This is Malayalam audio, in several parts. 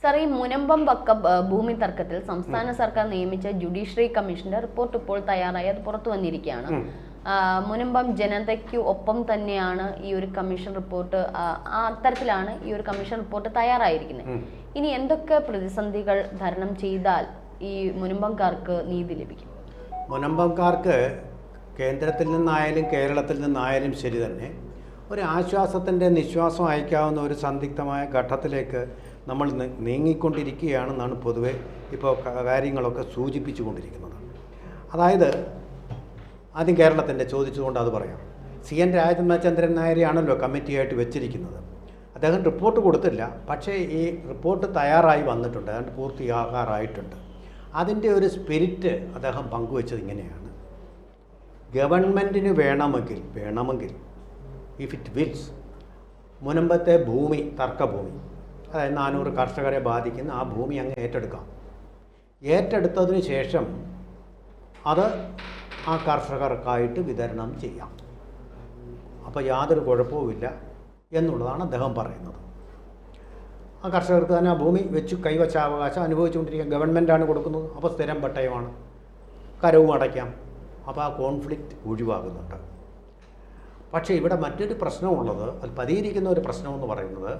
സാർ, ഈ മുനമ്പം ഭൂമി തർക്കത്തിൽ സംസ്ഥാന സർക്കാർ നിയമിച്ച ജുഡീഷ്യറി കമ്മീഷന്റെ റിപ്പോർട്ട് ഇപ്പോൾ തയ്യാറായി അത് പുറത്തു വന്നിരിക്കുകയാണ്. മുനമ്പം ജനതയ്ക്ക് ഒപ്പം തന്നെയാണ് ഈ ഒരു കമ്മീഷൻ റിപ്പോർട്ട്, അത്തരത്തിലാണ് ഈ ഒരു കമ്മീഷൻ റിപ്പോർട്ട് തയ്യാറായിരിക്കുന്നത്. ഇനി എന്തൊക്കെ പ്രതിസന്ധികൾ തരണം ചെയ്താൽ ഈ മുനമ്പംകാർക്ക് നീതി ലഭിക്കും? മുനമ്പംകാർക്ക് കേന്ദ്രത്തിൽ നിന്നായാലും കേരളത്തിൽ നിന്നായാലും ശരി തന്നെ ഒരു ആശ്വാസത്തിൻ്റെ നിശ്വാസം അയക്കാവുന്ന ഒരു സന്ദിഗ്ധമായ ഘട്ടത്തിലേക്ക് നമ്മൾ നീങ്ങിക്കൊണ്ടിരിക്കുകയാണെന്നാണ് പൊതുവെ ഇപ്പോൾ കാര്യങ്ങളൊക്കെ സൂചിപ്പിച്ചു കൊണ്ടിരിക്കുന്നത്. അതായത് ആദ്യം കേരളത്തിൻ്റെ ചോദിച്ചുകൊണ്ട് അത് പറയാം. CN രാജചന്ദ്രൻ നായരെയാണല്ലോ കമ്മിറ്റിയായിട്ട് വെച്ചിരിക്കുന്നത്. അദ്ദേഹം റിപ്പോർട്ട് കൊടുത്തില്ല, പക്ഷേ ഈ റിപ്പോർട്ട് തയ്യാറായി വന്നിട്ടുണ്ട്, അതുകൊണ്ട് പൂർത്തിയാകാറായിട്ടുണ്ട്. അതിൻ്റെ ഒരു സ്പിരിറ്റ് അദ്ദേഹം പങ്കുവച്ചത് ഇങ്ങനെയാണ്: ഗവൺമെൻറ്റിന് വേണമെങ്കിൽ ഇഫ് ഇറ്റ് വിൽസ് മുനമ്പത്തെ ഭൂമി, തർക്കഭൂമി, അതായത് 400 കർഷകരെ ബാധിക്കുന്ന ആ ഭൂമി അങ്ങ് ഏറ്റെടുക്കാം. ഏറ്റെടുത്തതിന് ശേഷം അത് ആ കർഷകർക്കായിട്ട് വിതരണം ചെയ്യാം. അപ്പോൾ യാതൊരു കുഴപ്പവുമില്ല എന്നുള്ളതാണ് അദ്ദേഹം പറയുന്നത്. ആ കർഷകർക്ക് തന്നെ ആ ഭൂമി വെച്ച് കൈവച്ച അവകാശം അനുഭവിച്ചുകൊണ്ടിരിക്കുക, ഗവൺമെൻറ്റാണ് കൊടുക്കുന്നത്. അപ്പോൾ സ്ഥിരം പട്ടയമാണ്, കരവും അടയ്ക്കാം. അപ്പോൾ ആ കോൺഫ്ലിക്റ്റ് ഒഴിവാകുന്നുണ്ട്. പക്ഷേ ഇവിടെ മറ്റൊരു പ്രശ്നമുള്ളത്, അത് പരിഹരിക്കുന്ന ഒരു പ്രശ്നമെന്ന് പറയുന്നത്,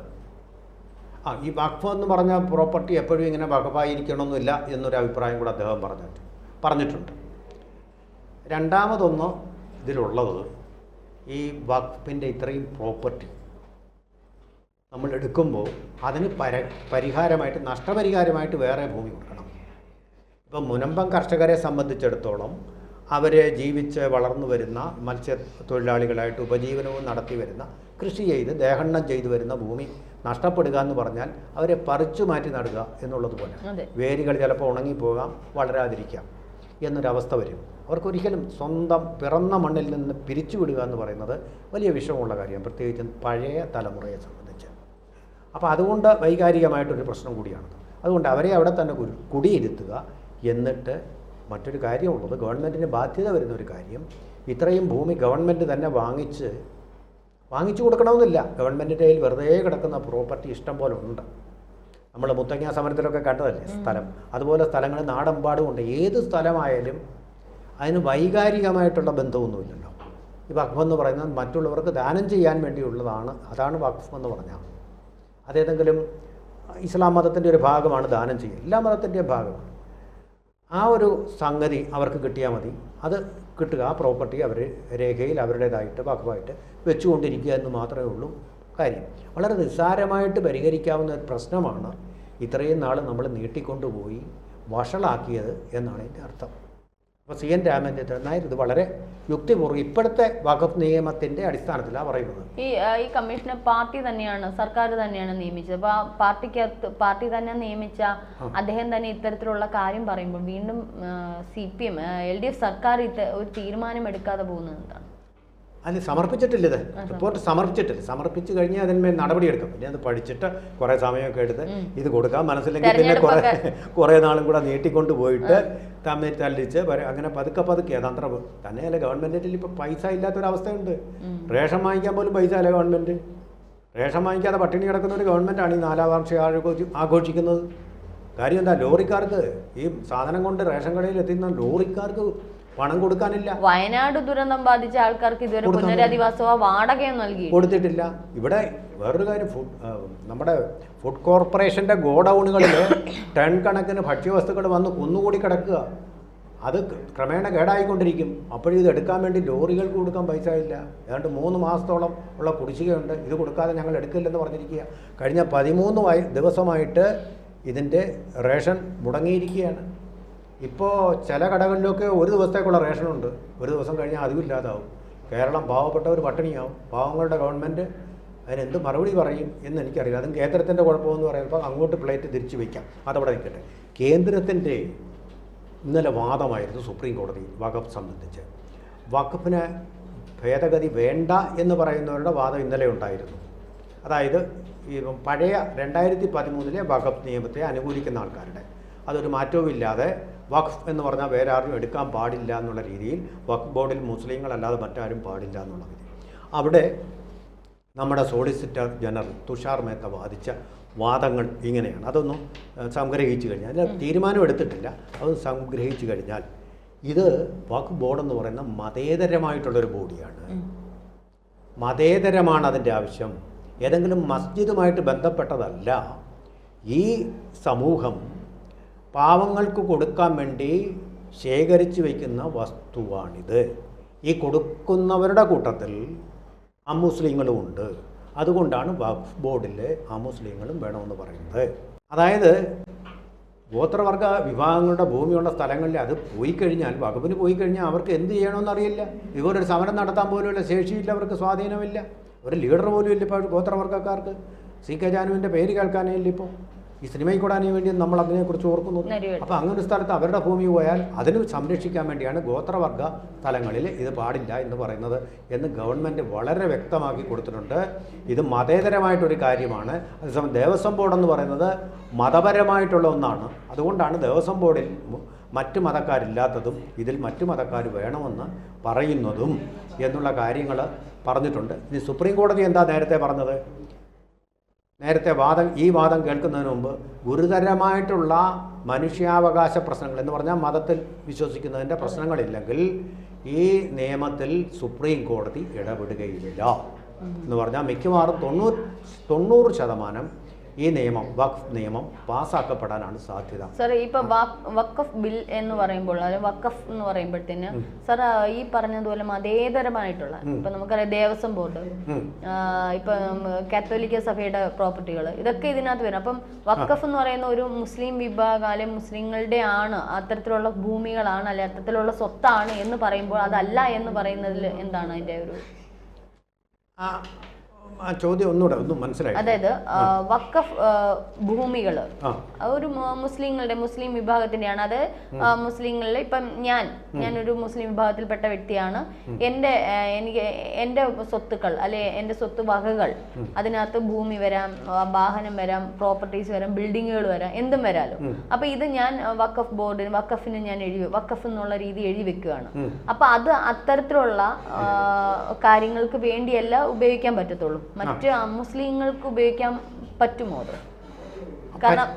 ഈ വഖഫ് എന്ന് പറഞ്ഞ പ്രോപ്പർട്ടി എപ്പോഴും ഇങ്ങനെ വഖഫായിരിക്കണമെന്നില്ല എന്നൊരു അഭിപ്രായം കൂടെ അദ്ദേഹം പറഞ്ഞിട്ടുണ്ട്. രണ്ടാമതൊന്ന് ഇതിലുള്ളത്, ഈ വഖഫിൻ്റെ ഇത്രയും പ്രോപ്പർട്ടി നമ്മൾ എടുക്കുമ്പോൾ അതിന് പരിഹാരമായിട്ട്, നഷ്ടപരിഹാരമായിട്ട് വേറെ ഭൂമി കൊടുക്കണം. ഇപ്പം മുനമ്പം കർഷകരെ സംബന്ധിച്ചിടത്തോളം അവർ ജീവിച്ച് വളർന്നു വരുന്ന മത്സ്യത്തൊഴിലാളികളായിട്ട് ഉപജീവനവും നടത്തി വരുന്ന, കൃഷി ചെയ്ത് ദേഹണ്ണം ചെയ്തു വരുന്ന ഭൂമി നഷ്ടപ്പെടുക എന്ന് പറഞ്ഞാൽ അവരെ പറിച്ചു മാറ്റി നടുക എന്നുള്ളതുപോലെ. വേരുകൾ ചിലപ്പോൾ ഉണങ്ങിപ്പോകാം, വളരാതിരിക്കാം എന്നൊരവസ്ഥ വരും. അവർക്കൊരിക്കലും സ്വന്തം പിറന്ന മണ്ണിൽ നിന്ന് പിരിച്ചുവിടുക എന്ന് പറയുന്നത് വലിയ വിഷമമുള്ള കാര്യം, പ്രത്യേകിച്ചും പഴയ തലമുറയെ സംബന്ധിച്ച്. അപ്പോൾ അതുകൊണ്ട് വൈകാരികമായിട്ടൊരു പ്രശ്നം കൂടിയാണ്. അതുകൊണ്ട് അവരെ അവിടെ തന്നെ കുടിയിരുത്തുക. എന്നിട്ട് മറ്റൊരു കാര്യമുള്ളത്, ഗവൺമെൻറ്റിന് ബാധ്യത വരുന്ന ഒരു കാര്യം, ഇത്രയും ഭൂമി ഗവൺമെൻറ് തന്നെ വാങ്ങിച്ചു കൊടുക്കണമെന്നില്ല. ഗവൺമെൻറ്റിൻ്റെ കയ്യിൽ വെറുതെ കിടക്കുന്ന പ്രോപ്പർട്ടി ഇഷ്ടം പോലെ ഉണ്ട്. നമ്മൾ മുത്തങ്ങ സമരത്തിലൊക്കെ കണ്ടതല്ലേ സ്ഥലം. അതുപോലെ സ്ഥലങ്ങൾ നാടെമ്പാടുമുണ്ട്. ഏത് സ്ഥലമായാലും അതിന് വൈകാരികമായിട്ടുള്ള ബന്ധമൊന്നുമില്ലല്ലോ. ഈ വഖഫ് എന്ന് പറയുന്നത് മറ്റുള്ളവർക്ക് ദാനം ചെയ്യാൻ വേണ്ടിയുള്ളതാണ്. അതാണ് വഖഫ് എന്ന് പറഞ്ഞാൽ. അതേതെങ്കിലും ഇസ്ലാം മതത്തിൻ്റെ ഒരു ഭാഗമാണ് ദാനം ചെയ്യുക, എല്ലാ മതത്തിൻ്റെയും ഭാഗമാണ്. ആ ഒരു സംഗതി അവർക്ക് കിട്ടിയാൽ മതി. അത് കിട്ടുക, ആ പ്രോപ്പർട്ടി അവർ രേഖയിൽ അവരുടേതായിട്ട് വഖഫായിട്ട് വെച്ചുകൊണ്ടിരിക്കുക എന്ന് മാത്രമേ ഉള്ളൂ കാര്യം. വളരെ നിസ്സാരമായിട്ട് പരിഹരിക്കാവുന്ന ഒരു പ്രശ്നമാണ് ഇത്രയും നാൾ നമ്മൾ നീട്ടിക്കൊണ്ടുപോയി വഷളാക്കിയത് എന്നാണ് എൻ്റെ അർത്ഥം. അപ്പോൾ CN രാജചന്ദ്രൻ നായർ ഇത് വളരെ യുക്തിപൂർവ്വം ഇപ്പോഴത്തെ വഖഫ് നിയമത്തിൻ്റെ അടിസ്ഥാനത്തിലാണ് പറയുന്നത്. ഈ കമ്മീഷനെ പാർട്ടി തന്നെയാണ്, സർക്കാർ തന്നെയാണ് നിയമിച്ചത്. അപ്പോൾ പാർട്ടി തന്നെ നിയമിച്ച അദ്ദേഹം തന്നെ ഇത്തരത്തിലുള്ള കാര്യം പറയുമ്പോൾ വീണ്ടും CPM LDF സർക്കാർ ഒരു തീരുമാനം എടുക്കാതെ പോകുന്നത് എന്താണ്? അതിന് സമർപ്പിച്ചിട്ടില്ല. ഇത് റിപ്പോർട്ട് സമർപ്പിച്ചു കഴിഞ്ഞാൽ അതിന്മേൽ നടപടിയെടുക്കും. പിന്നെ അത് പഠിച്ചിട്ട് കുറേ സമയമൊക്കെ എടുത്ത് ഇത് കൊടുക്കാം. മനസ്സിലെങ്കിൽ പിന്നെ കുറേ നാളും കൂടെ നീട്ടിക്കൊണ്ട് പോയിട്ട് തമ്മിൽ തല്ലിച്ച് അങ്ങനെ പതുക്കെ അതന്ത്ര തന്നെയല്ല. ഗവൺമെൻറ്റിൽ ഇപ്പോൾ പൈസ ഇല്ലാത്തൊരവസ്ഥയുണ്ട്. റേഷൻ വാങ്ങിക്കാൻ പോലും പൈസ അല്ല ഗവൺമെൻറ്. റേഷൻ വാങ്ങിക്കാതെ പട്ടിണി കിടക്കുന്ന ഒരു ഗവൺമെൻറ്റാണ് ഈ 4ാം വാർഷികം ആഘോഷിക്കുന്നത്. കാര്യം എന്താ? ലോറിക്കാർക്ക്, ഈ സാധനം കൊണ്ട് റേഷൻ കടയിൽ എത്തുന്ന ലോറിക്കാർക്ക് പണം കൊടുക്കാനില്ല. വയനാട് ദുരന്തം ബാധിച്ച ആൾക്കാർക്ക് ഇതുവരെ പുനരധിവാസമോ വാടകയോ കൊടുത്തിട്ടില്ല. ഇവിടെ വേറൊരു കാര്യം, നമ്മുടെ ഫുഡ് കോർപ്പറേഷൻ്റെ ഗോഡൗണുകളിൽ ടൺ കണക്കിന് ഭക്ഷ്യവസ്തുക്കൾ വന്ന് കുന്നുകൂടി കിടക്കുക. അത് ക്രമേണ കേടായിക്കൊണ്ടിരിക്കും. അപ്പോഴും ഇത് എടുക്കാൻ വേണ്ടി ലോറികൾക്ക് കൊടുക്കാൻ പൈസ ഇല്ല. ഏതാണ്ട് 3 മാസത്തോളം ഉള്ള കുടിശ്ശികയുണ്ട്. ഇത് കൊടുക്കാതെ ഞങ്ങൾ എടുക്കില്ലെന്ന് പറഞ്ഞിരിക്കുക. കഴിഞ്ഞ 13 ദിവസമായിട്ട് ഇതിൻ്റെ റേഷൻ മുടങ്ങിയിരിക്കുകയാണ്. ഇപ്പോൾ ചില കടകളിലൊക്കെ ഒരു ദിവസത്തേക്കുള്ള റേഷനുണ്ട്, ഒരു ദിവസം കഴിഞ്ഞാൽ അതും ഇല്ലാതാവും. കേരളം പാവപ്പെട്ടവർ പട്ടിണിയാവും. പാവങ്ങളുടെ ഗവൺമെൻറ് അതിനെന്ത് മറുപടി പറയും എന്ന് എനിക്കറിയില്ല. അതും കേന്ദ്രത്തിൻ്റെ കുഴപ്പമെന്ന് പറയുമ്പോൾ അങ്ങോട്ട് പ്ലേറ്റ് തിരിച്ചു വയ്ക്കാം, അതവിടെ നിൽക്കട്ടെ. കേന്ദ്രത്തിൻ്റെ ഇന്നലെ വാദമായിരുന്നു സുപ്രീം കോടതി വഖഫ് സംബന്ധിച്ച്. വഖഫിന് ഭേദഗതി വേണ്ട എന്ന് പറയുന്നവരുടെ വാദം ഇന്നലെ ഉണ്ടായിരുന്നു. അതായത് ഈ പഴയ 2013 വഖഫ് നിയമത്തെ അനുകൂലിക്കുന്ന ആൾക്കാരുടെ, അതൊരു മാറ്റവുമില്ലാതെ വഖഫ് എന്ന് പറഞ്ഞാൽ വേറെ ആരും എടുക്കാൻ പാടില്ല എന്നുള്ള രീതിയിൽ വഖഫ് ബോർഡിൽ മുസ്ലിങ്ങളല്ലാതെ മറ്റാരും പാടില്ല എന്നുള്ള വിധി. അവിടെ നമ്മുടെ സോളിസിറ്റർ ജനറൽ തുഷാർ മേത്ത വാദിച്ച വാദങ്ങൾ ഇങ്ങനെയാണ്. അതൊന്നും സംഗ്രഹിച്ചു കഴിഞ്ഞാൽ, അതിൽ തീരുമാനം എടുത്തിട്ടില്ല, അതൊന്ന് സംഗ്രഹിച്ചു കഴിഞ്ഞാൽ ഇത് വഖഫ് ബോർഡ് എന്ന് പറയുന്ന മതേതരമായിട്ടുള്ളൊരു ബോഡിയാണ്. മതേതരമാണ് അതിൻ്റെ ആവശ്യം. ഏതെങ്കിലും മസ്ജിദുമായിട്ട് ബന്ധപ്പെട്ടതല്ല. ഈ സമൂഹം പാവങ്ങൾക്ക് കൊടുക്കാൻ വേണ്ടി ശേഖരിച്ചു വയ്ക്കുന്ന വസ്തുവാണിത്. ഈ കൊടുക്കുന്നവരുടെ കൂട്ടത്തിൽ അമുസ്ലിങ്ങളും ഉണ്ട്. അതുകൊണ്ടാണ് വഖഫ് ബോർഡിൽ അമുസ്ലിങ്ങളും വേണമെന്ന് പറയുന്നത്. അതായത് ഗോത്രവർഗ വിഭാഗങ്ങളുടെ ഭൂമിയുള്ള സ്ഥലങ്ങളിൽ അത് പോയി കഴിഞ്ഞാൽ, വഖഫിന് പോയി കഴിഞ്ഞാൽ അവർക്ക് എന്ത് ചെയ്യണമെന്ന് അറിയില്ല. ഇവരൊരു സമരം നടത്താൻ പോലുമുള്ള ശേഷിയില്ല, അവർക്ക് സ്വാധീനമില്ല, ഒരു ലീഡർ പോലും ഇല്ല. ഇപ്പോൾ ഗോത്രവർഗ്ഗക്കാർക്ക് CK ജാനുവിൻ്റെ പേര് കേൾക്കാനേ ഇല്ല. ഇപ്പോൾ ഈ സിനിമയിൽ കൂടാനേ വേണ്ടി നമ്മൾ അതിനെക്കുറിച്ച് ഓർക്കുന്നു. അപ്പോൾ അങ്ങനെ ഒരു സ്ഥലത്ത് അവരുടെ ഭൂമി പോയാൽ അതിന് സംരക്ഷിക്കാൻ വേണ്ടിയാണ് ഗോത്രവർഗ സ്ഥലങ്ങളിൽ ഇത് പാടില്ല എന്ന് പറയുന്നത് എന്ന് ഗവൺമെൻറ് വളരെ വ്യക്തമാക്കി കൊടുത്തിട്ടുണ്ട്. ഇത് മതേതരമായിട്ടൊരു കാര്യമാണ്. അതേസമയം ദേവസ്വം ബോർഡെന്ന് പറയുന്നത് മതപരമായിട്ടുള്ള ഒന്നാണ്. അതുകൊണ്ടാണ് ദേവസ്വം ബോർഡിൽ മറ്റ് മതക്കാരില്ലാത്തതും ഇതിൽ മറ്റ് മതക്കാർ വേണമെന്ന് പറയുന്നതും എന്നുള്ള കാര്യങ്ങൾ പറഞ്ഞിട്ടുണ്ട്. ഇനി സുപ്രീം കോടതി എന്താ നേരത്തെ പറഞ്ഞത്? നേരത്തെ ഈ വാദം കേൾക്കുന്നതിന് മുമ്പ് ഗുരുതരമായിട്ടുള്ള മനുഷ്യാവകാശ പ്രശ്നങ്ങൾ എന്ന് പറഞ്ഞാൽ മതത്തിൽ വിശ്വസിക്കുന്നതിൻ്റെ പ്രശ്നങ്ങളില്ലെങ്കിൽ ഈ നിയമത്തിൽ സുപ്രീം കോടതി ഇടപെടുകയില്ല എന്ന് പറഞ്ഞാൽ മിക്കവാറും 90% ഈ നിയമം, വഖഫ് നിയമം പാസ്സാക്കപ്പെടാനാണ് സാധ്യത. സാർ, ഇപ്പൊ വഖഫ് ബിൽ എന്ന് പറയുമ്പോൾ, വഖഫ് എന്ന് പറയുമ്പോഴത്തേന് സാർ ഈ പറഞ്ഞതുപോലെ മതേതരമായിട്ടുള്ള, ഇപ്പൊ നമുക്കറിയാം ദേവസ്വം ബോർഡ്, ഇപ്പൊ കാത്തോലിക്ക സഭയുടെ പ്രോപ്പർട്ടികൾ, ഇതൊക്കെ ഇതിനകത്ത് വരും. അപ്പം വഖഫ് എന്ന് പറയുന്ന ഒരു മുസ്ലിം വിഭാഗം അല്ലെ മുസ്ലിങ്ങളുടെ ആണ്, അത്തരത്തിലുള്ള ഭൂമികളാണ് അല്ലെ അത്തരത്തിലുള്ള സ്വത്താണ് എന്ന് പറയുമ്പോൾ അതല്ല എന്ന് പറയുന്നതിൽ എന്താണ് അതിന്റെ ഒരു ചോദ്യം? ഒന്നും മനസ്സിലായി. അതായത് വഖഫ് ഭൂമികൾ ഒരു മുസ്ലിം വിഭാഗത്തിന്റെയാണ്. അത് മുസ്ലിങ്ങളിൽ ഇപ്പം ഞാനൊരു മുസ്ലിം വിഭാഗത്തിൽപ്പെട്ട വ്യക്തിയാണ്. എൻ്റെ സ്വത്തുക്കൾ അല്ലെ എൻ്റെ സ്വത്ത് വകകൾ, അതിനകത്ത് ഭൂമി വരാം, വാഹനം വരാം, പ്രോപ്പർട്ടീസ് വരാം, ബിൽഡിങ്ങുകൾ വരാം, എന്തും വരാലോ. അപ്പൊ ഇത് ഞാൻ വഖഫിന് ഞാൻ വഖഫ് എന്നുള്ള രീതി എഴുതി വെക്കുകയാണ്. അപ്പൊ അത് അത്തരത്തിലുള്ള കാര്യങ്ങൾക്ക് വേണ്ടിയല്ല ഉപയോഗിക്കാൻ പറ്റത്തുള്ളൂ. മറ്റ് മുസ്ലിങ്ങൾക്ക് ഉപയോഗിക്കാൻ പറ്റുമോ? കാരണം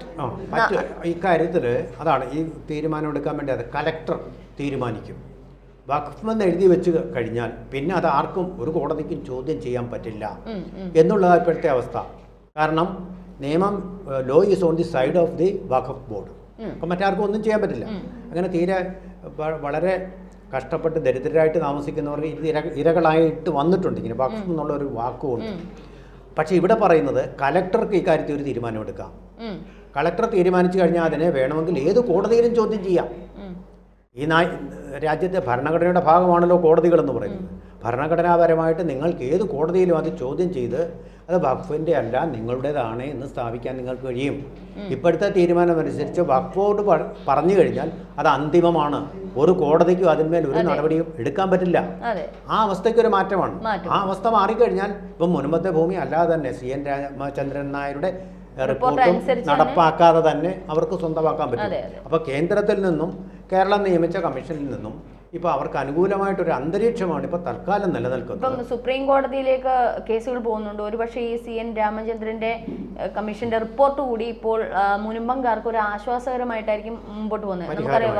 ഇക്കാര്യത്തിൽ അതാണ് ഈ തീരുമാനം എടുക്കാൻ വേണ്ടി അത് കലക്ടർ തീരുമാനിക്കും. വഖഫ് എന്ന് എഴുതി വെച്ച് കഴിഞ്ഞാൽ പിന്നെ അത് ആർക്കും ഒരു കോടതിക്കും ചോദ്യം ചെയ്യാൻ പറ്റില്ല എന്നുള്ളതാണ് ഇപ്പോഴത്തെ അവസ്ഥ. കാരണം നിയമം law is on the side of the Waqf board. അപ്പം മറ്റാർക്കും ഒന്നും ചെയ്യാൻ പറ്റില്ല. അങ്ങനെ തീരെ വളരെ കഷ്ടപ്പെട്ട് ദരിദ്രരായിട്ട് താമസിക്കുന്നവർക്ക് ഇരകളായിട്ട് വന്നിട്ടുണ്ട് ഇങ്ങനെ വഖഫ് എന്നുള്ളൊരു വാക്കുകൊണ്ട്. പക്ഷേ ഇവിടെ പറയുന്നത് കലക്ടർക്ക് ഇക്കാര്യത്തിൽ ഒരു തീരുമാനമെടുക്കാം. കളക്ടർ തീരുമാനിച്ചു കഴിഞ്ഞാൽ അതിനെ വേണമെങ്കിൽ ഏത് കോടതിയിലും ചോദ്യം ചെയ്യാം. ഈ രാജ്യത്തെ ഭരണഘടനയുടെ ഭാഗമാണല്ലോ കോടതികളെന്ന് പറയുന്നത്. ഭരണഘടനാപരമായിട്ട് നിങ്ങൾക്ക് ഏത് കോടതിയിലും അത് ചോദ്യം ചെയ്ത് അത് വഖഫിൻ്റെ അല്ല നിങ്ങളുടേതാണ് എന്ന് സ്ഥാപിക്കാൻ നിങ്ങൾക്ക് കഴിയും. ഇപ്പോഴത്തെ തീരുമാനമനുസരിച്ച് വഖഫ് ബോർഡ് പറഞ്ഞു കഴിഞ്ഞാൽ അത് അന്തിമമാണ്. ഒരു കോടതിക്കും അതിന്മേൽ ഒരു നടപടിയും എടുക്കാൻ പറ്റില്ല. ആ അവസ്ഥയ്ക്ക് ഒരു മാറ്റമാണ്. ആ അവസ്ഥ മാറിക്കഴിഞ്ഞാൽ ഇപ്പം മുൻപത്തെ ഭൂമി അല്ലാതെ തന്നെ CN രാമചന്ദ്രൻ നായരുടെ റിപ്പോർട്ടും നടപ്പാക്കാതെ തന്നെ അവർക്ക് സ്വന്തമാക്കാൻ പറ്റും. അപ്പോൾ കേന്ദ്രത്തിൽ നിന്നും കേരളം നിയമിച്ച കമ്മീഷനിൽ നിന്നും ഇപ്പോൾ അവർക്ക് അനുകൂലമായിട്ടൊരു അന്തരീക്ഷമാണ് ഇപ്പോൾ തൽക്കാലം നിലനിൽക്കുന്നത്. ഇപ്പം സുപ്രീം കോടതിയിലേക്ക് കേസുകൾ പോകുന്നുണ്ട്. ഒരുപക്ഷെ ഈ CN രാമചന്ദ്രന്റെ കമ്മീഷന്റെ റിപ്പോർട്ട് കൂടി ഇപ്പോൾ മുൻപംകാർക്ക് ഒരു ആശ്വാസകരമായിട്ടായിരിക്കും മുമ്പോട്ട് പോകുന്നത്. നമുക്കറിയാം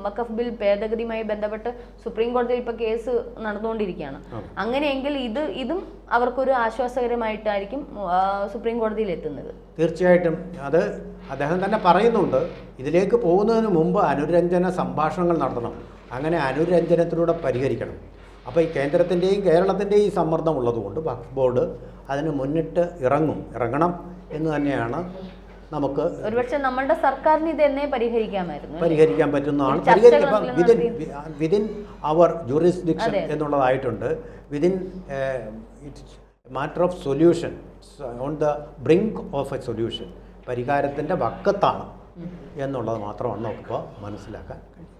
വഖഫ് ബിൽ ഭേദഗതിയുമായി ബന്ധപ്പെട്ട് സുപ്രീം കോടതിയിൽ ഇപ്പോൾ കേസ് നടന്നുകൊണ്ടിരിക്കുകയാണ്. അങ്ങനെയെങ്കിൽ ഇതും അവർക്കൊരു ആശ്വാസകരമായിട്ടായിരിക്കും സുപ്രീം കോടതിയിൽ എത്തുന്നത്. തീർച്ചയായിട്ടും അത് അദ്ദേഹം തന്നെ പറയുന്നുണ്ട്. ഇതിലേക്ക് പോകുന്നതിന് മുമ്പ് അനുരഞ്ജന സംഭാഷണങ്ങൾ നടത്തണം. അങ്ങനെ അനുരഞ്ജനത്തിലൂടെ പരിഹരിക്കണം. അപ്പോൾ ഈ കേന്ദ്രത്തിൻ്റെയും കേരളത്തിൻ്റെയും ഈ സമ്മർദ്ദം ഉള്ളതുകൊണ്ട് വഖഫ് ബോർഡ് അതിന് മുന്നിട്ട് ഇറങ്ങണം എന്ന് തന്നെയാണ് നമുക്ക്. ഒരുപക്ഷെ നമ്മളുടെ സർക്കാരിന് ഇത് തന്നെ പരിഹരിക്കാൻ പറ്റുന്നതാണ്. വിതിൻ അവർ ജൂറിസ്ഡിക്ഷൻ എന്നുള്ളതായിട്ടുണ്ട്. Within matter of solution, on the brink of a solution, പരിഹാരത്തിൻ്റെ വക്കത്താണ് എന്നുള്ളത് മാത്രമാണ് നമുക്കിപ്പോൾ മനസ്സിലാക്കാൻ കഴിയും.